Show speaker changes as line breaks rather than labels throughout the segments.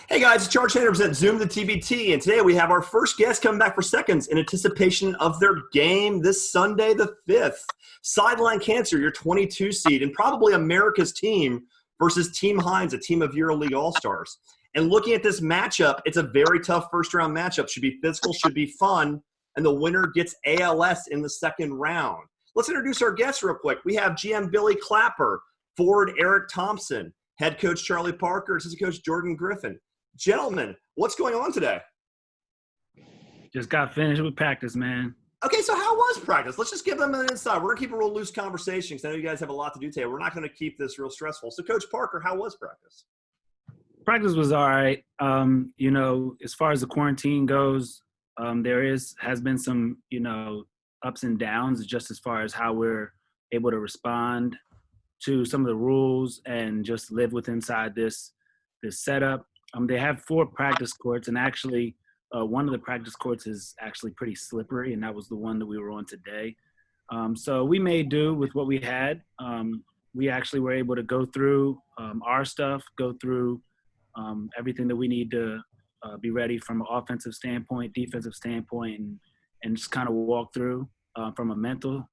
Hey guys, it's Charles Chandler present ZoomTheTBT, and today we have our first guest coming back for seconds in anticipation of their game this Sunday the 5th. Sideline Cancer, your 22 seed, and probably America's team versus Team Hines, a team of EuroLeague All-Stars. And looking at this matchup, it's a very tough first-round matchup. Should be physical, should be fun, and the winner gets ALS in the second round. Let's introduce our guests real quick. We have GM Billy Clapper, forward Eric Thompson, head coach Charlie Parker, assistant coach Jordan Griffin. Gentlemen, what's going on today?
Just got finished with practice, man.
Okay, so how was practice? Let's just give them an insight. We're going to keep a real loose conversation because I know you guys have a lot to do today. We're not going to keep this real stressful. So, Coach Parker, how was practice?
Practice was all right. As far as the quarantine goes, has been some, ups and downs just as far as how we're able to respond to some of the rules and just live inside this setup. They have 4 practice courts, and actually one of the practice courts is actually pretty slippery, and that was the one that we were on today. So we made do with what we had. We actually were able to go through our stuff, go through everything that we need to be ready from an offensive standpoint, defensive standpoint, and just kind of walk through from a mental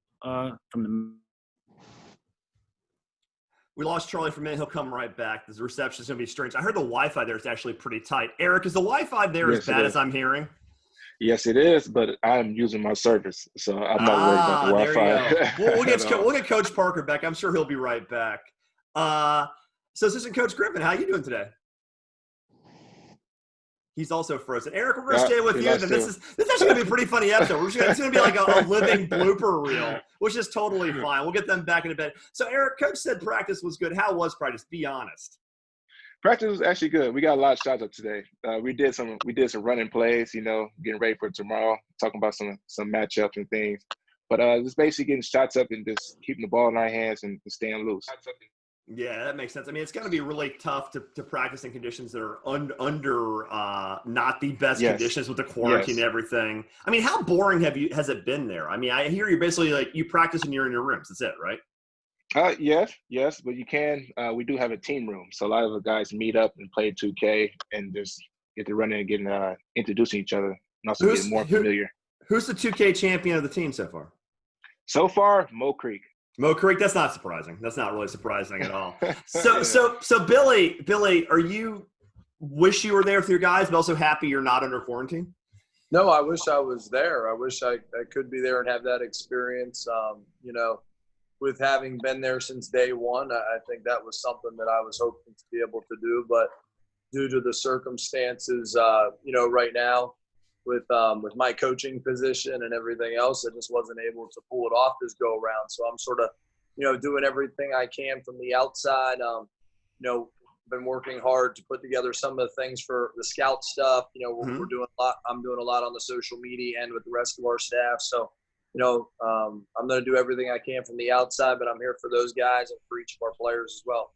We lost Charlie for a minute. He'll come right back. The reception is going to be strange. I heard the Wi-Fi there is actually pretty tight. Eric, is the Wi-Fi there as bad as I'm hearing?
Yes, it is, but I'm using my service, so I'm not worried about the Wi-Fi.
There you go. We'll get Coach Parker back. I'm sure he'll be right back. So Assistant Coach Griffin, how are you doing today? He's also frozen. Eric, we're going to stay with you. Then this is actually going to be a pretty funny episode. It's going to be like a living blooper reel, which is totally fine. We'll get them back in a bit. So, Eric, Coach said practice was good. How was practice? Be honest.
Practice was actually good. We got a lot of shots up today. We did some running plays, getting ready for tomorrow, talking about some matchups and things. But just basically getting shots up and just keeping the ball in our hands and staying loose.
Yeah, that makes sense. I mean, it's going to be really tough to practice in conditions that are under not the best conditions with the quarantine and everything. I mean, how boring has it been there? I mean, I hear you're basically like you practice and you're in your rooms. That's it, right?
Yes, but you can. We do have a team room, so a lot of the guys meet up and play 2K and just get to run in and get introducing each other and also get more familiar.
Who's the 2K champion of the team so far?
So far, Mo Creek.
Mo Creek, that's not surprising. That's not really surprising at all. So Billy, wish you were there with your guys, but also happy you're not under quarantine?
No, I wish I was there. I wish I could be there and have that experience. With having been there since day one, I think that was something that I was hoping to be able to do. But due to the circumstances, right now, with my coaching position and everything else, I just wasn't able to pull it off this go around. So I'm sort of, doing everything I can from the outside. Been working hard to put together some of the things for the scout stuff. We're doing a lot. I'm doing a lot on the social media and with the rest of our staff. So, I'm going to do everything I can from the outside, but I'm here for those guys and for each of our players as well.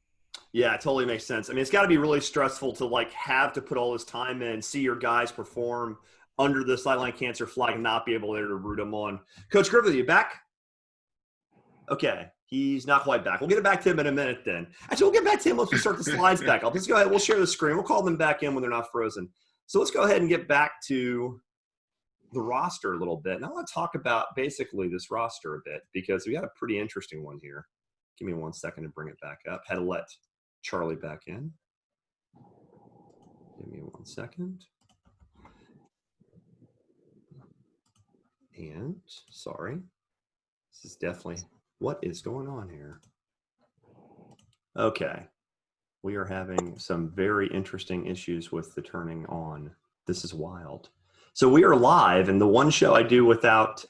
Yeah, it totally makes sense. I mean, it's got to be really stressful to have to put all this time in, see your guys perform under the Sideline Cancer flag and not be able to root them on. Coach Griffith, are you back? Okay, he's not quite back. We'll get it back to him in a minute then. Actually, we'll get back to him once we start the slides back up. Let's go ahead. We'll share the screen. We'll call them back in when they're not frozen. So let's go ahead and get back to the roster a little bit. And I want to talk about basically this roster a bit because we got a pretty interesting one here. Give me 1 second to bring it back up. Had to let Charlie back in. Give me 1 second. And sorry, this is definitely what is going on here. Okay, we are having some very interesting issues with the turning on. This is wild. So we are live, and the one show I do without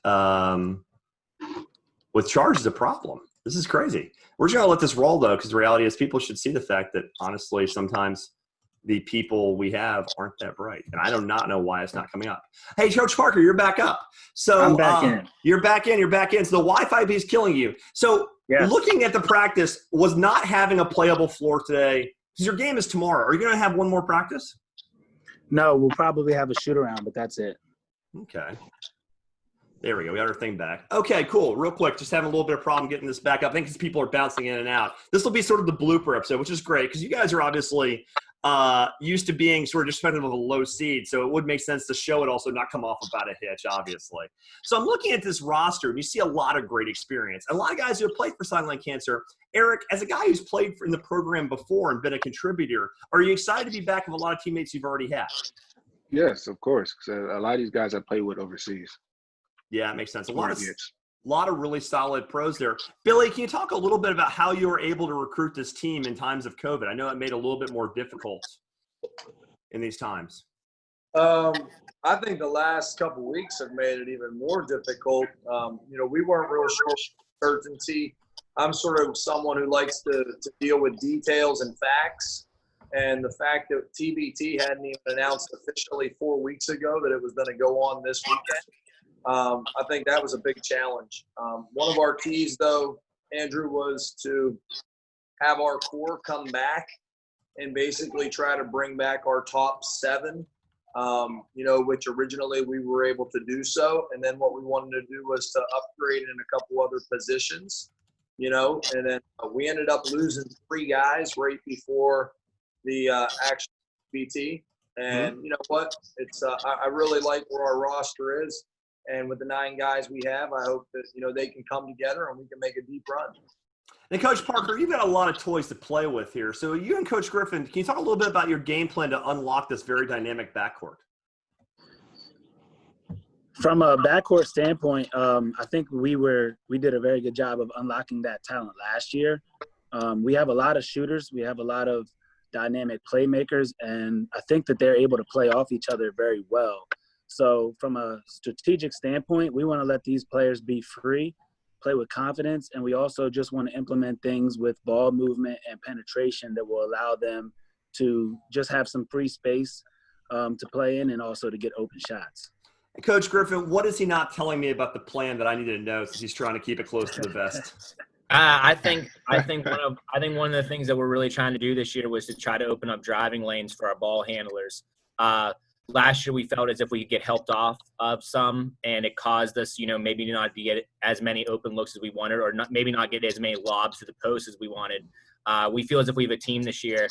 with charge is a problem. This is crazy. We're just gonna let this roll though, because the reality is people should see the fact that honestly, sometimes the people we have aren't that bright. And I do not know why it's not coming up. Hey, Coach Parker, you're back up. So
I'm back in.
You're back in. So the Wi-Fi is killing you. So looking at the practice, was not having a playable floor today, because your game is tomorrow. Are you going to have one more practice?
No, we'll probably have a shoot-around, but that's it.
Okay. There we go. We got our thing back. Okay, cool. Real quick, just having a little bit of problem getting this back up. I think because people are bouncing in and out. This will be sort of the blooper episode, which is great because you guys are obviously used to being sort of just of a low seed. So it would make sense to show it also not come off about a hitch, obviously. So I'm looking at this roster, and you see a lot of great experience. A lot of guys who have played for Sideline Cancer. Eric, as a guy who's played in the program before and been a contributor, are you excited to be back with a lot of teammates you've already had?
Yes, of course. So a lot of these guys I play with overseas.
Yeah, it makes sense. A lot of really solid pros there. Billy, can you talk a little bit about how you were able to recruit this team in times of COVID? I know it made it a little bit more difficult in these times.
I think the last couple of weeks have made it even more difficult. We weren't real sure certainty. I'm sort of someone who likes to deal with details and facts. And the fact that TBT hadn't even announced officially 4 weeks ago that it was going to go on this weekend, I think that was a big challenge. One of our keys, though, Andrew, was to have our core come back and basically try to bring back our top 7, which originally we were able to do so. And then what we wanted to do was to upgrade in a couple other positions, and then we ended up losing 3 guys right before the actual BT. And you know what? It's I really like where our roster is. And with the 9 guys we have, I hope that, they can come together and we can make a deep run.
And Coach Parker, you've got a lot of toys to play with here. So you and Coach Griffin, can you talk a little bit about your game plan to unlock this very dynamic backcourt?
From a backcourt standpoint, I think we did a very good job of unlocking that talent last year. We have a lot of shooters. We have a lot of dynamic playmakers, and I think that they're able to play off each other very well. So from a strategic standpoint, we want to let these players be free, play with confidence, and we also just want to implement things with ball movement and penetration that will allow them to just have some free space to play in and also to get open shots.
Coach Griffin, what is he not telling me about the plan that I need to know since he's trying to keep it close to the vest?
I think one of the things that we're really trying to do this year was to try to open up driving lanes for our ball handlers. Last year we felt as if we could get helped off of some, and it caused us, maybe not to get as many open looks as we wanted, or maybe not get as many lobs to the post as we wanted. We feel as if we have a team this year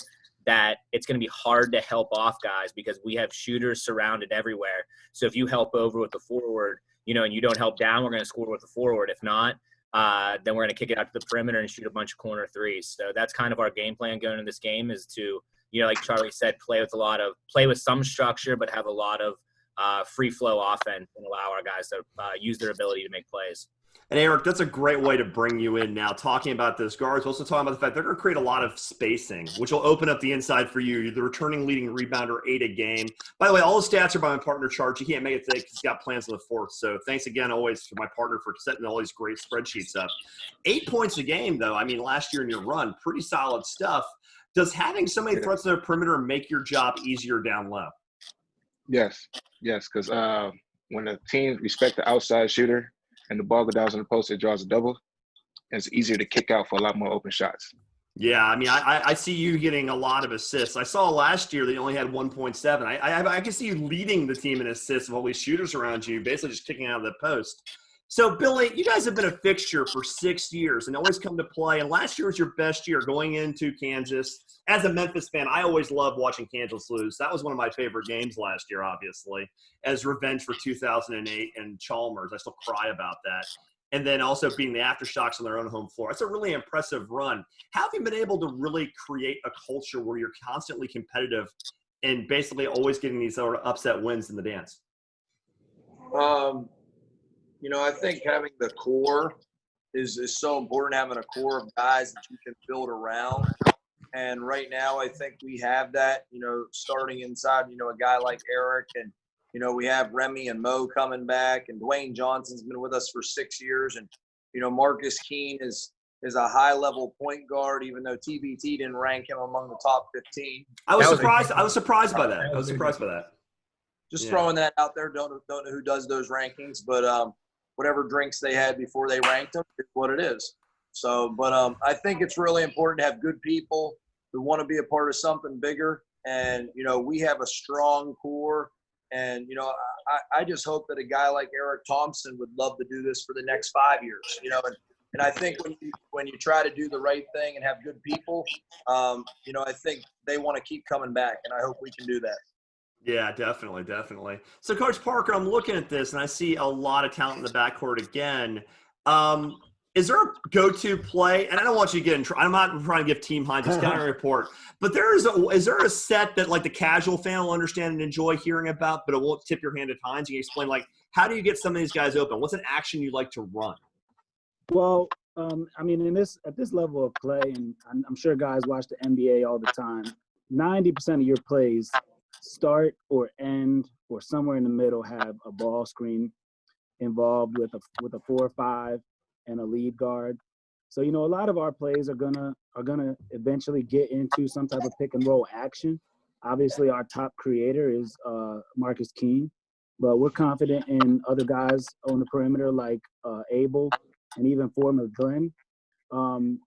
that it's going to be hard to help off guys because we have shooters surrounded everywhere. So if you help over with the forward, and you don't help down, we're going to score with the forward. If not, then we're going to kick it out to the perimeter and shoot a bunch of corner threes. So that's kind of our game plan going into this game, is to, like Charlie said, play with some structure, but have a lot of free flow offense and allow our guys to use their ability to make plays.
And Eric, that's a great way to bring you in now, talking about those guards, also talking about the fact they're going to create a lot of spacing, which will open up the inside for you. You're the returning leading rebounder, 8 a game. By the way, all the stats are by my partner, Charge. He can't make it today because he's got plans on the 4th. So thanks again always to my partner for setting all these great spreadsheets up. 8 points a game, though. I mean, last year in your run, pretty solid stuff. Does having so many threats on the perimeter make your job easier down low?
Yes, because when the team respect the outside shooter and the ball goes down on the post, it draws a double, and it's easier to kick out for a lot more open shots.
Yeah, I mean, I see you getting a lot of assists. I saw last year that you only had 1.7. I can see you leading the team in assists with all these shooters around you, basically just kicking out of the post. So, Billy, you guys have been a fixture for 6 years and always come to play. And last year was your best year going into Kansas. As a Memphis fan, I always loved watching Kansas lose. That was one of my favorite games last year, obviously, as revenge for 2008 and Chalmers. I still cry about that. And then also being the aftershocks on their own home floor. It's a really impressive run. How have you been able to really create a culture where you're constantly competitive and basically always getting these sort of upset wins in the dance?
I think having the core is so important, having a core of guys that you can build around. And right now, I think we have that, starting inside, a guy like Eric, and, we have Remy and Mo coming back, and Dwayne Johnson's been with us for 6 years. And, Marcus Keene is a high-level point guard, even though TBT didn't rank him among the top 15.
I was surprised by that.
Just throwing that out there. Don't know who does those rankings, but whatever drinks they had before they ranked them is what it is. So, but I think it's really important to have good people who want to be a part of something bigger. And, we have a strong core, And, you know, I just hope that a guy like Eric Thompson would love to do this for the next 5 years, you know, and I think when you try to do the right thing and have good people, you know, I think they want to keep coming back, and I hope we can do that.
Yeah, definitely, definitely. So, Coach Parker, I'm looking at this, and I see a lot of talent in the backcourt again. Is there a go-to play? And I don't want you to get in trouble. I'm not trying to give Team Hines a scouting report, but is there a set that like the casual fan will understand and enjoy hearing about, but it won't tip your hand at Hines? You can explain, like, how do you get some of these guys open? What's an action you like to run?
Well, I mean, at this level of play, and I'm sure guys watch the NBA all the time, 90% of your plays start or end or somewhere in the middle have a ball screen involved with a 4 or 5 and a lead guard. So, you know, a lot of our plays are gonna eventually get into some type of pick and roll action. Obviously, our top creator is Marcus King, but we're confident in other guys on the perimeter like Abel and even Foreman Glenn.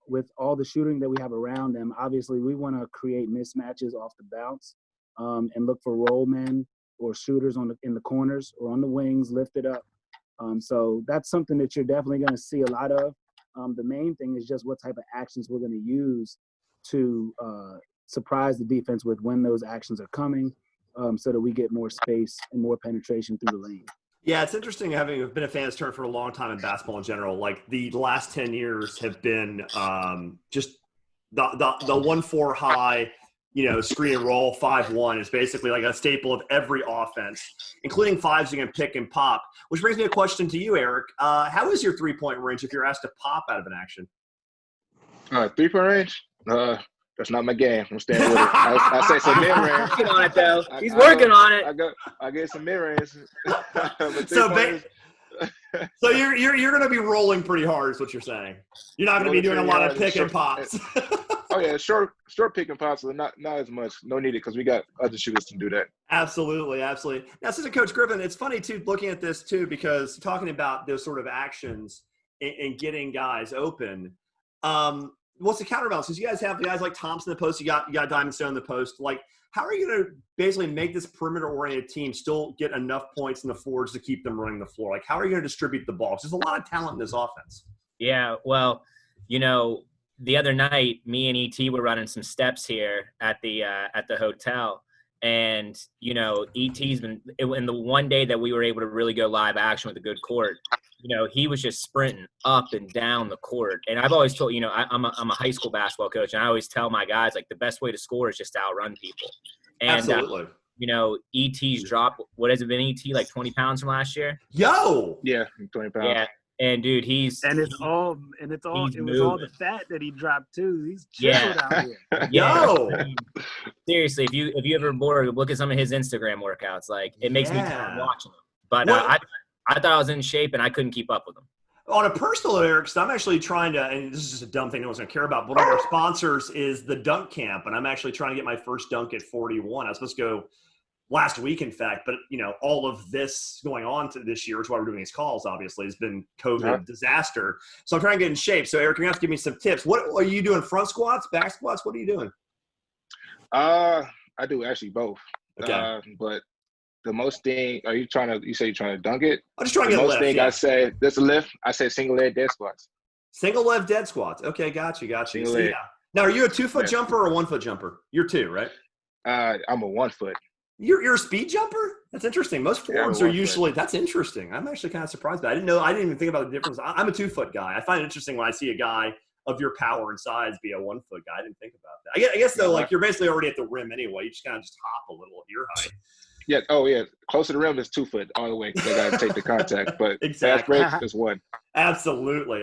With all the shooting that we have around them, obviously we want to create mismatches off the bounce and look for roll men or shooters in the corners or on the wings, lift it up. So that's something that you're definitely going to see a lot of. The main thing is just what type of actions we're going to use to surprise the defense with when those actions are coming, so that we get more space and more penetration through the lane.
Yeah, it's interesting having been a fan of this tournament for a long time in basketball in general. Like the last 10 years have been just the 1-4 high, you know, screen and roll 5-1 is basically like a staple of every offense, including fives and pick and pop. Which brings me a question to you, Eric. How is your 3-point range if you're asked to pop out of an action?
3-point range? That's not my game. I'm staying with it. I say some mid-range.
Working on it, though. He's working on it.
I get some mid-range.
So you're going to be rolling pretty hard is what you're saying. You're not going to be doing a lot of pick and pops.
Oh, yeah, short pick and pops, but not as much. No needed because we got other shooters to do that.
Absolutely, absolutely. Now, Assistant Coach Griffith, it's funny, too, looking at this, too, because talking about those sort of actions and getting guys open, what's the counterbalance? Because you guys have guys like Thompson in the post, you got Diamond Stone in the post. Like, how are you going to basically make this perimeter-oriented team still get enough points in the forwards to keep them running the floor? Like, how are you going to distribute the ball? 'Cause there's a lot of talent in this offense.
Yeah, well, you know, the other night, me and ET were running some steps here at the hotel, and you know, ET's been in the one day that we were able to really go live action with a good court. You know, he was just sprinting up and down the court, and I've always told, you know, I'm a high school basketball coach, and I always tell my guys, like, the best way to score is just to outrun people. And
Absolutely.
you know, ET's dropped, what has it been, ET, like 20 pounds from last year?
Yo!
Yeah, 20 pounds.
Yeah. And dude, it was all
the fat that he dropped too. He's chilled out here.
Yo!
Seriously, if you ever bored, look at some of his Instagram workouts. Like, it makes me tired watching them. But I thought I was in shape and I couldn't keep up with him.
On a personal note, Eric, so I'm actually trying to, and this is just a dumb thing no one's going to care about, but one of our sponsors is the dunk camp, and I'm actually trying to get my first dunk at 41. I was supposed to go last week, in fact, but, you know, all of this going on to this year, which is why we're doing these calls, obviously, has been COVID disaster. So I'm trying to get in shape. So, Eric, you're going to have to give me some tips. What are you doing, front squats, back squats? What are you doing?
I do actually both.
Okay.
But the most thing, you say you're trying to dunk it?
I'm just trying to get a lift.
The most thing I say, there's a lift, I say single leg dead squats.
Single leg dead squats. Okay, got you.
Single
So,
leg.
yeah. Now, are you a 2-foot jumper or a 1-foot jumper? You're 2, right?
I'm a 1 foot.
You're a speed jumper? That's interesting. Most forwards are usually – that's interesting. I'm actually kind of surprised by that. I didn't even think about the difference. I'm a 2-foot guy. I find it interesting when I see a guy of your power and size be a 1-foot guy. I didn't think about that. I guess, though, like, you're basically already at the rim anyway. You just kind of just hop a little at your height.
Yeah. Oh, yeah. Close to the rim is 2 foot all the way because I got to take the contact. But
exactly.
Fast break is 1.
Absolutely.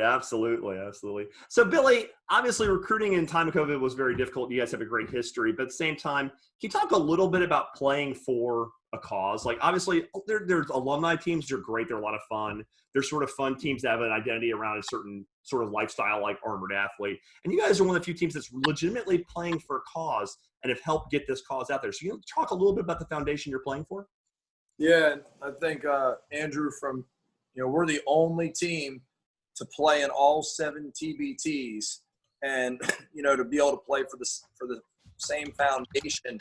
So, Billy, obviously recruiting in time of COVID was very difficult. You guys have a great history. But at the same time, can you talk a little bit about playing for a cause? Like, obviously, there's alumni teams that are great. They're a lot of fun. They're sort of fun teams that have an identity around a certain sort of lifestyle, like Armored Athlete. And you guys are one of the few teams that's legitimately playing for a cause and have helped get this cause out there. So you talk a little bit about the foundation you're playing for?
Yeah, I think, Andrew, we're the only team to play in all 7 TBTs. And, you know, to be able to play for the same foundation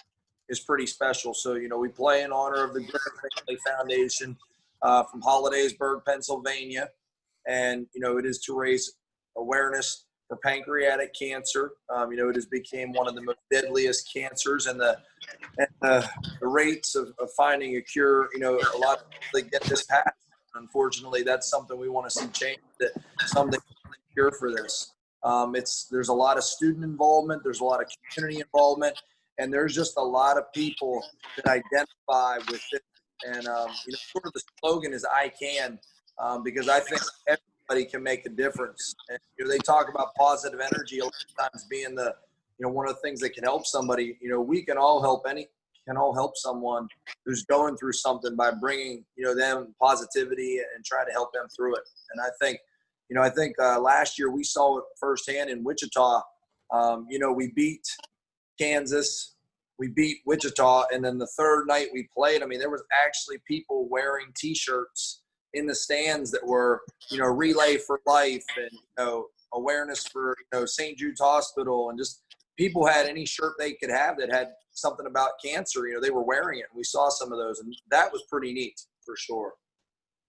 is pretty special. So, we play in honor of the Griffith Family Foundation from Hollidaysburg, Pennsylvania. And, it is to raise awareness for pancreatic cancer. It has become one of the most deadliest cancers, and the rates of finding a cure, a lot of people that get this passed. Unfortunately, that's something we want to see change, that something cure for this. There's a lot of student involvement, there's a lot of community involvement, and there's just a lot of people that identify with it. And sort of the slogan is "I can," because I think everybody can make a difference. And they talk about positive energy a lot of times being the one of the things that can help somebody. We can all help someone who's going through something by bringing them positivity and try to help them through it. And I think last year we saw it firsthand in Wichita. We beat Kansas, we beat Wichita, and then the third night we played, there was actually people wearing T-shirts in the stands that were, Relay for Life and, awareness for, St. Jude's Hospital, and just people had any shirt they could have that had something about cancer. They were wearing it. And we saw some of those, and that was pretty neat for sure.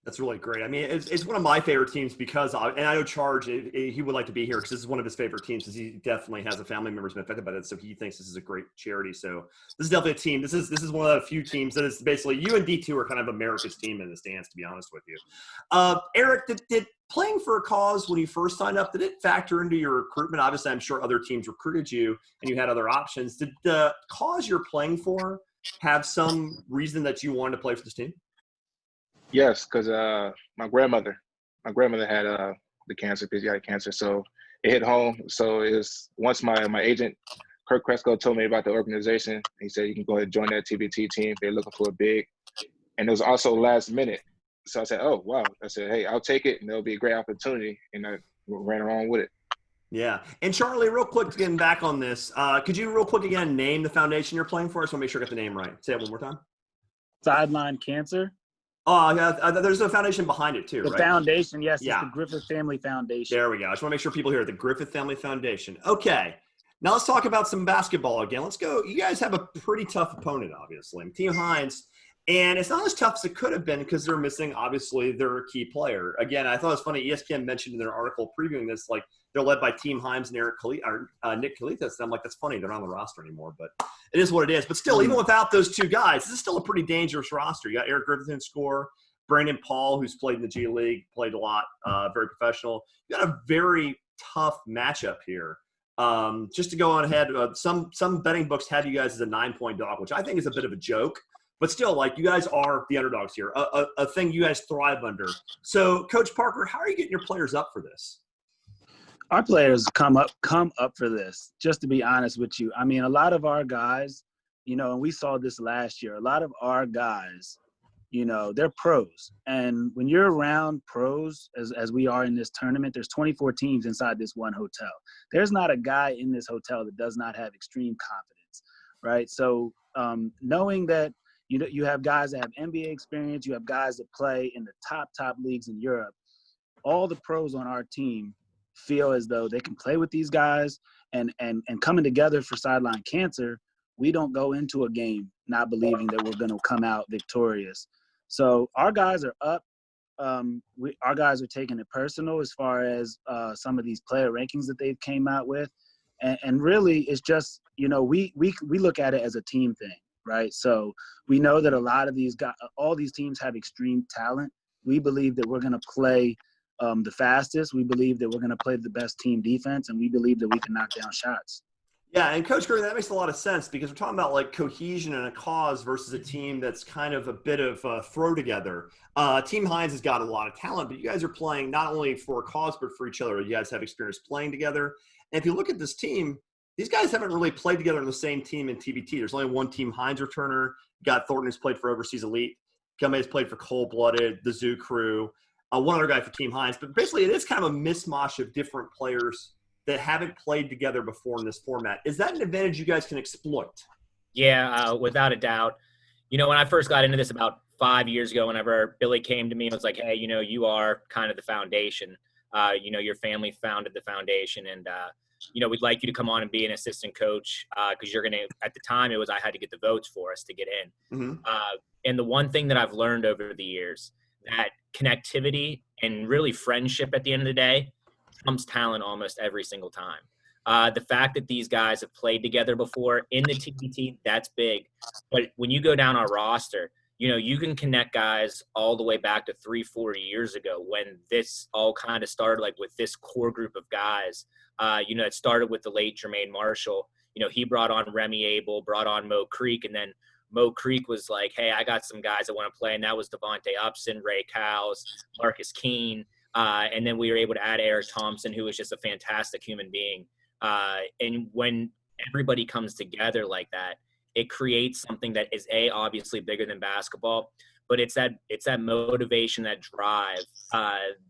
That's really great. It's one of my favorite teams because, and I know Charge, he would like to be here because this is one of his favorite teams, because he definitely has a family member who's been affected by that. So he thinks this is a great charity. So this is definitely a team. This is one of the few teams that is basically, you and D2 are kind of America's team in the stands, to be honest with you. Eric, did playing for a cause when you first signed up, did it factor into your recruitment? Obviously, I'm sure other teams recruited you and you had other options. Did the cause you're playing for have some reason that you wanted to play for this team?
Yes, because my grandmother had the cancer, pancreatic cancer, so it hit home. So it was, once my agent, Kirk Cresco, told me about the organization, he said, you can go ahead and join that TBT team. They're looking for a big. And it was also last minute. So I said, oh, wow. I said, hey, I'll take it, and it'll be a great opportunity. And I ran along with it. Yeah.
And Charlie, real quick, getting back on this, could you real quick again name the foundation you're playing for? I just want to make sure I got the name right. Say it one more time.
Sideline Cancer.
Oh, yeah, there's a foundation behind it too, right?
The foundation, yes.
Yeah.
It's the Griffith Family Foundation.
There we go. I just want to make sure people hear the Griffith Family Foundation. Okay. Now let's talk about some basketball again. Let's go. You guys have a pretty tough opponent, obviously. Team Hines. And it's not as tough as it could have been because they're missing, obviously, their key player. Again, I thought it was funny. ESPN mentioned in their article previewing this, like, they're led by Team Hines and Nick Kalitas. I'm like, that's funny. They're not on the roster anymore. But it is what it is. But still, even without those two guys, this is still a pretty dangerous roster. You got Eric Griffith in score. Brandon Paul, who's played in the G League, played a lot, very professional. You got a very tough matchup here. Just to go on ahead, some betting books had you guys as a 9-point dog, which I think is a bit of a joke. But still, like, you guys are the underdogs here, a thing you guys thrive under. So, Coach Parker, how are you getting your players up for this?
Our players come up for this, just to be honest with you. A lot of our guys, and we saw this last year, a lot of our guys, they're pros. And when you're around pros, as we are in this tournament, there's 24 teams inside this one hotel. There's not a guy in this hotel that does not have extreme confidence, right? So knowing that, you have guys that have NBA experience, you have guys that play in the top leagues in Europe, all the pros on our team feel as though they can play with these guys, and coming together for Sideline Cancer, we don't go into a game not believing that we're going to come out victorious. So our guys are up. Our guys are taking it personal as far as some of these player rankings that they've came out with. And really, it's just, we look at it as a team thing, right? So we know that a lot of these guys, all these teams have extreme talent. We believe that we're going to play the fastest. We believe that we're going to play the best team defense, and we believe that we can knock down shots.
Yeah, and Coach Curry, that makes a lot of sense because we're talking about, like, cohesion and a cause versus a team that's kind of a bit of a throw together. Team Hines has got a lot of talent, but you guys are playing not only for a cause but for each other. You guys have experience playing together. And if you look at this team, these guys haven't really played together on the same team in TBT. There's only one Team Hines returner. You got Thornton, who's played for Overseas Elite. Gummay's played for Cold Blooded, the Zoo Crew. One other guy for Team Hines. But basically, it is kind of a mishmash of different players that haven't played together before in this format. Is that an advantage you guys can exploit?
Yeah, without a doubt. When I first got into this about 5 years ago, whenever Billy came to me and was like, hey, you are kind of the foundation. Your family founded the foundation. And we'd like you to come on and be an assistant coach because you're going to, at the time it was, I had to get the votes for us to get in.
Mm-hmm.
And the one thing that I've learned over the years, that connectivity and really friendship at the end of the day trumps talent almost every single time. The fact that these guys have played together before in the TBT, that's big. But when you go down our roster, you can connect guys all the way back to 3-4 years ago when this all kind of started, like with this core group of guys. It started with the late Jermaine Marshall. He brought on Remy Abel, brought on Mo Creek, and then Mo Creek was like, hey, I got some guys that want to play, and that was Devontae Upson, Ray Cowles, Marcus Keene, and then we were able to add Eric Thompson, who was just a fantastic human being. And when everybody comes together like that, it creates something that is obviously bigger than basketball, but it's that motivation, that drive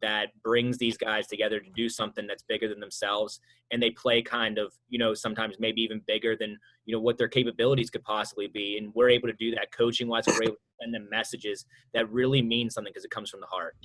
that brings these guys together to do something that's bigger than themselves. And they play kind of, sometimes maybe even bigger than, what their capabilities could possibly be. And we're able to do that coaching wise. We're able to send them messages that really mean something because it comes from the heart.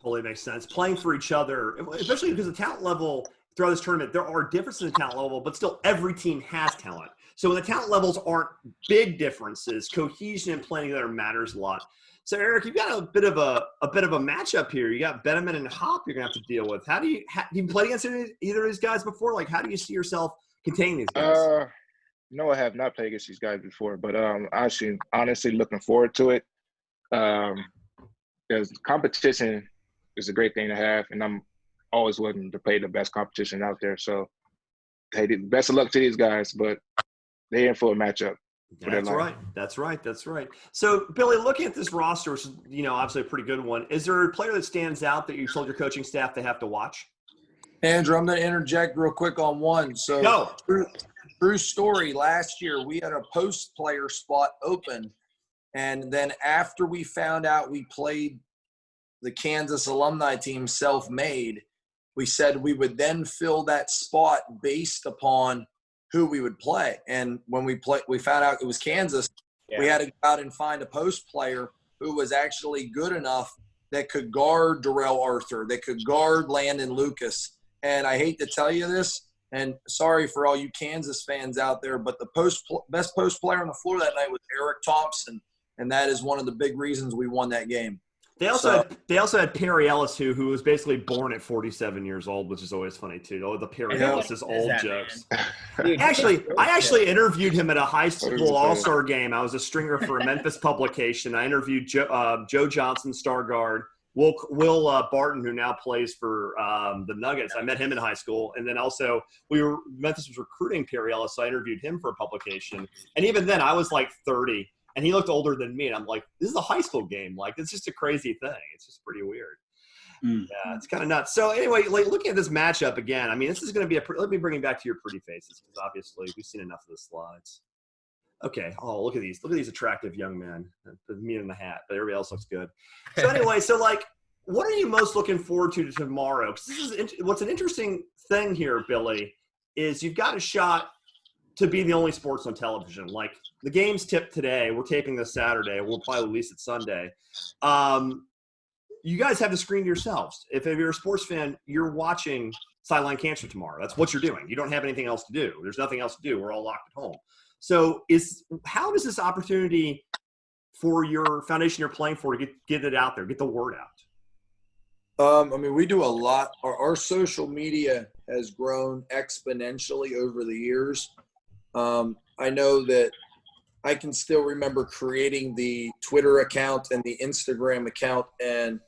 Totally makes sense. Playing for each other, especially because the talent level throughout this tournament, there are differences in the talent level, but still every team has talent. So when the talent levels aren't big differences, cohesion and playing together matters a lot. So Eric, you've got a bit of a matchup here. You got Benjamin and Hop you're gonna have to deal with. How do you play against either of these guys before? Like, how do you see yourself containing these guys?
No, I have not played against these guys before, but honestly looking forward to it. Because competition is a great thing to have, and I'm always willing to play the best competition out there. So, hey, best of luck to these guys, but they're in for a matchup.
That's right. That's right. That's right. So, Billy, looking at this roster, which is, obviously a pretty good one, is there a player that stands out that you told your coaching staff they have to watch?
Andrew, I'm going to interject real quick on one. So,
no.
True story, last year we had a post player spot open, and then after we found out we played the Kansas alumni team self-made, we said we would then fill that spot based upon who we would play. And when we found out it was Kansas, we had to go out and find a post player who was actually good enough that could guard Darrell Arthur, that could guard Landon Lucas. And I hate to tell you this, and sorry for all you Kansas fans out there, but the best post player on the floor that night was Eric Thompson, and that is one of the big reasons we won that game.
They also had Perry Ellis, who was basically born at 47 years old, which is always funny too. Oh, the Perry Ellis is old jokes. Dude, I actually interviewed him at a high school all-star game. I was a stringer for a Memphis publication. I interviewed Joe Johnson, star guard, Will Barton, who now plays for the Nuggets. I met him in high school, and then also Memphis was recruiting Perry Ellis, so I interviewed him for a publication. And even then, I was like 30. And he looked older than me, and I'm like, this is a high school game. Like, it's just a crazy thing. It's just pretty weird. Yeah, it's kind of nuts. So anyway, like looking at this matchup again, I mean, this is going to be let me bring it back to your pretty faces, because obviously we've seen enough of the slides. Okay. Oh, look at these. Look at these attractive young men. Me in the hat, but everybody else looks good. So anyway, so like, what are you most looking forward to tomorrow? Because this is what's an interesting thing here, Billy, is you've got a shot to be the only sports on television. Like, the game's tipped today. We're taping this Saturday. We'll probably release it Sunday. You guys have the screen to yourselves. If you're a sports fan, you're watching Sideline Cancer tomorrow. That's what you're doing. You don't have anything else to do. There's nothing else to do. We're all locked at home. So how does this opportunity for your foundation you're playing for to get it out there, get the word out?
I mean, we do a lot. Our social media has grown exponentially over the years. I know that I can still remember creating the Twitter account and the Instagram account, and,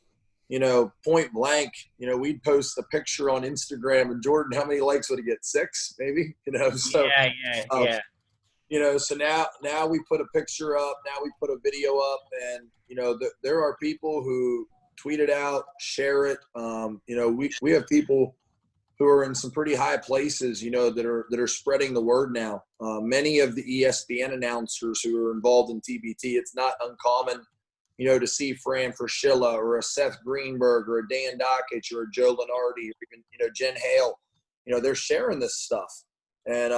point blank, we'd post a picture on Instagram, and Jordan, how many likes would it get? 6, maybe? So,
yeah.
So now we put a picture up, now we put a video up, and, there are people who tweet it out, share it. We have people who are in some pretty high places, that are spreading the word now. Many of the ESPN announcers who are involved in TBT, it's not uncommon, to see Fran Fraschilla or a Seth Greenberg or a Dan Dockich or a Joe Lenardi or even, Jen Hale. They're sharing this stuff. And,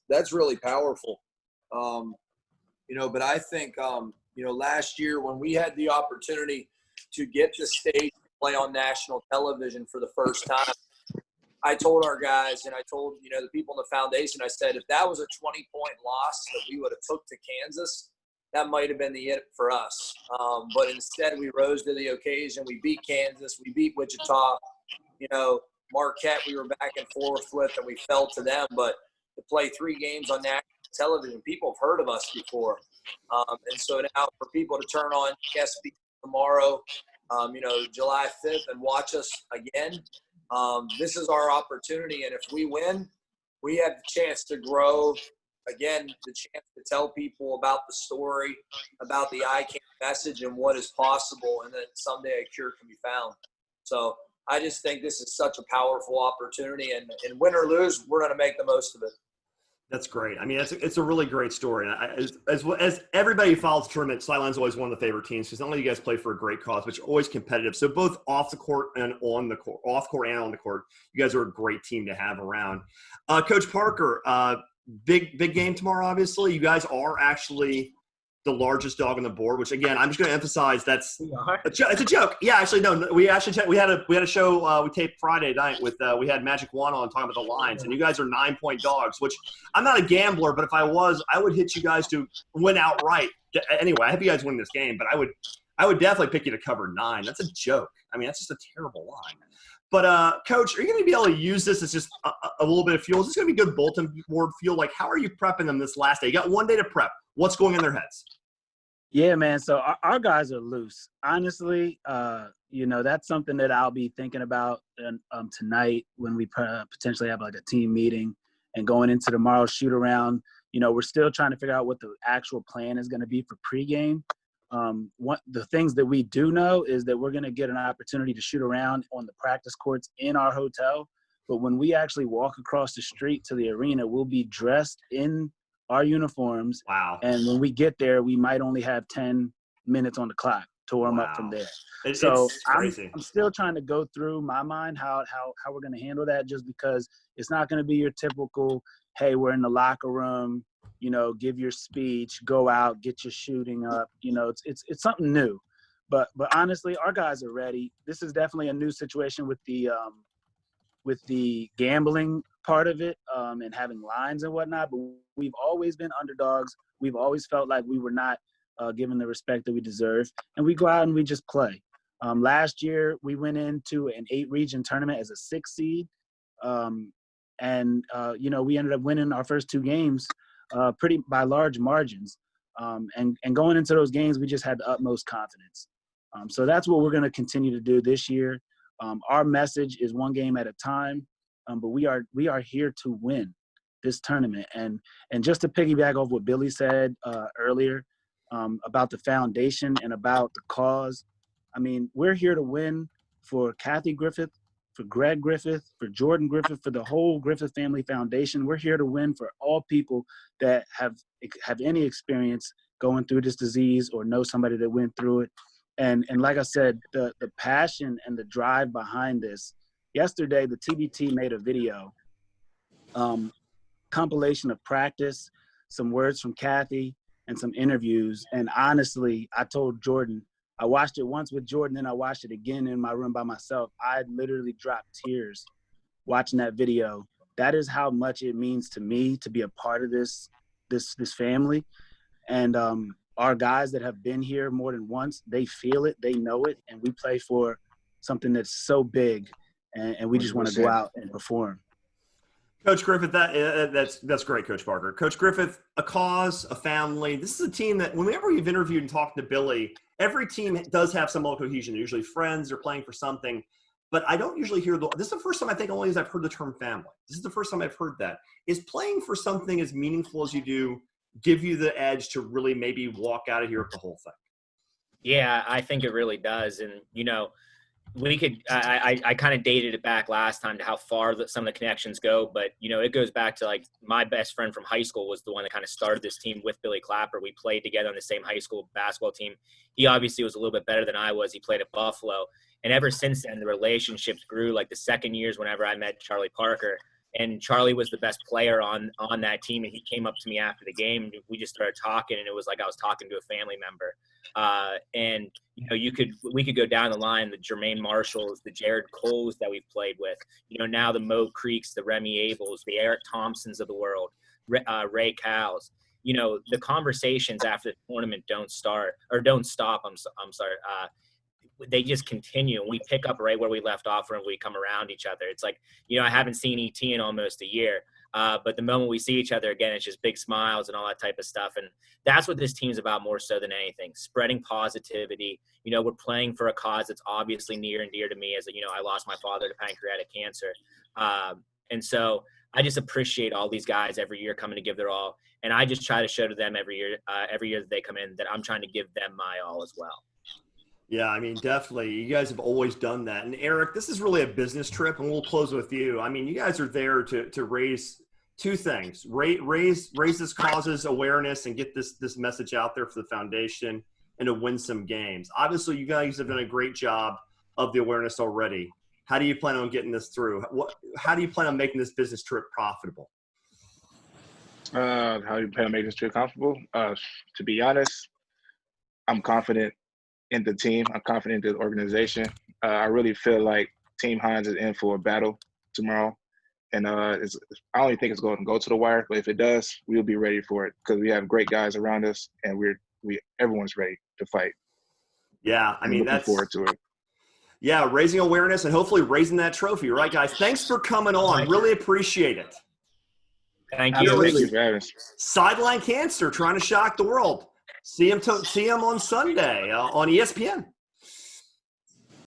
that's really powerful. But I think, last year when we had the opportunity to get the stage to play on national television for the first time, I told our guys and I told, the people in the foundation, I said, if that was a 20-point loss that we would have took to Kansas, that might have been the it for us. But instead we rose to the occasion. We beat Kansas. We beat Wichita. Marquette we were back and forth with, and we fell to them. But to play 3 games on national television, people have heard of us before. And so now for people to turn on SB tomorrow, July 5th and watch us again, this is our opportunity. And if we win, we have the chance to grow, again, the chance to tell people about the story, about the ICANN message and what is possible, and then someday a cure can be found. So I just think this is such a powerful opportunity, and win or lose, we're going to make the most of it.
That's great. I mean, it's a really great story. And as everybody who follows the tournament, Sideline's always one of the favorite teams because not only do you guys play for a great cause, but you're always competitive. So both off the court and on the court, off court and on the court, you guys are a great team to have around. Coach Parker, big game tomorrow. Obviously, you guys are actually the largest dog on the board. Which again, I'm just going to emphasize it's a joke. Yeah, actually, no. We had a show we taped Friday night with we had Magic One on talking about the lines, and you guys are 9-point dogs. Which I'm not a gambler, but if I was, I would hit you guys to win outright. Anyway, I hope you guys win this game, but I would definitely pick you to cover 9. That's a joke. I mean, that's just a terrible line. But, Coach, are you going to be able to use this as just a little bit of fuel? Is this going to be good bulletin board fuel? Like, how are you prepping them this last day? You got 1 day to prep. What's going in their heads?
Yeah, man. So our guys are loose. Honestly, that's something that I'll be thinking about tonight when we potentially have like a team meeting and going into tomorrow's shoot around. We're still trying to figure out what the actual plan is going to be for pregame. The things that we do know is that we're going to get an opportunity to shoot around on the practice courts in our hotel. But when we actually walk across the street to the arena, we'll be dressed in our uniforms.
Wow. And
when we get there, we might only have 10 minutes on the clock to warm up from there.
It's
I'm still trying to go through my mind how we're going to handle that, just because it's not going to be your typical, hey, we're in the locker room, give your speech, go out, get your shooting up. It's something new. But honestly, our guys are ready. This is definitely a new situation with the gambling part of it and having lines and whatnot. But we've always been underdogs. We've always felt like we were not given the respect that we deserve. And we go out and we just play. Last year, we went into an 8-region tournament as a 6 seed. We ended up winning our first 2 games pretty by large margins. And going into those games, we just had the utmost confidence. So that's what we're going to continue to do this year. Our message is 1 game at a time, but we are here to win this tournament. And just to piggyback off what Billy said earlier about the foundation and about the cause, I mean, we're here to win for Kathy Griffith, for Greg Griffith, for Jordan Griffith, for the whole Griffith Family Foundation. We're here to win for all people that have any experience going through this disease or know somebody that went through it. And like I said, the passion and the drive behind this. Yesterday, the TBT made a video, compilation of practice, some words from Kathy, and some interviews. And honestly, I told Jordan, I watched it once with Jordan, and I watched it again in my room by myself. I literally dropped tears watching that video. That is how much it means to me to be a part of this family. And our guys that have been here more than once, they feel it, they know it, and we play for something that's so big, and we just want to go out and perform.
Coach Griffith, that's great, Coach Parker. Coach Griffith, a cause, a family. This is a team that whenever you've interviewed and talked to Billy, every team does have some level of cohesion. They're usually friends, they're playing for something. But I don't usually hear this is the first time I think only as I've heard the term family. This is the first time I've heard that. Is playing for something as meaningful as you do give you the edge to really maybe walk out of here with the whole thing?
Yeah, I think it really does. And, we could I kind of dated it back last time to how far some of the connections go. But, it goes back to, like, my best friend from high school was the one that kind of started this team with Billy Clapper. We played together on the same high school basketball team. He obviously was a little bit better than I was. He played at Buffalo. And ever since then, the relationships grew. Like the second years whenever I met Charlie Parker, and Charlie was the best player on that team. And he came up to me after the game. And we just started talking, and it was like I was talking to a family member. And we could go down the line, the Jermaine Marshalls, the Jared Coles that we've played with, now the Mo Creeks, the Remy Abels, the Eric Thompsons of the world, Ray Cowles. The conversations after the tournament don't stop. I'm sorry. They just continue, and we pick up right where we left off when we come around each other. It's like, I haven't seen ET in almost a year. But the moment we see each other again, it's just big smiles and all that type of stuff. And that's what this team's about more so than anything, spreading positivity. We're playing for a cause that's obviously near and dear to me, as I lost my father to pancreatic cancer. And so I just appreciate all these guys every year coming to give their all. And I just try to show to them every year that they come in, that I'm trying to give them my all as well.
Yeah, I mean, definitely. You guys have always done that. And Eric, this is really a business trip, and we'll close with you. I mean, you guys are there to raise two things: raise this cause's awareness and get this message out there for the foundation, and to win some games. Obviously, you guys have done a great job of the awareness already. How do you plan on getting this through? How do you plan on making this business trip profitable?
How do you plan on making this trip comfortable? To be honest, I'm confident in the team. I'm confident in the organization. I really feel like Team Hines is in for a battle tomorrow. And I don't even think it's going to go to the wire, but if it does, we'll be ready for it, because we have great guys around us, and everyone's ready to fight.
Yeah, I mean,
looking forward to it.
Yeah, raising awareness and hopefully raising that trophy. Right, guys? Thanks for coming on. Really appreciate it.
Thank you.
Thank you for having us.
Sideline Cancer, trying to shock the world. See him on Sunday on ESPN.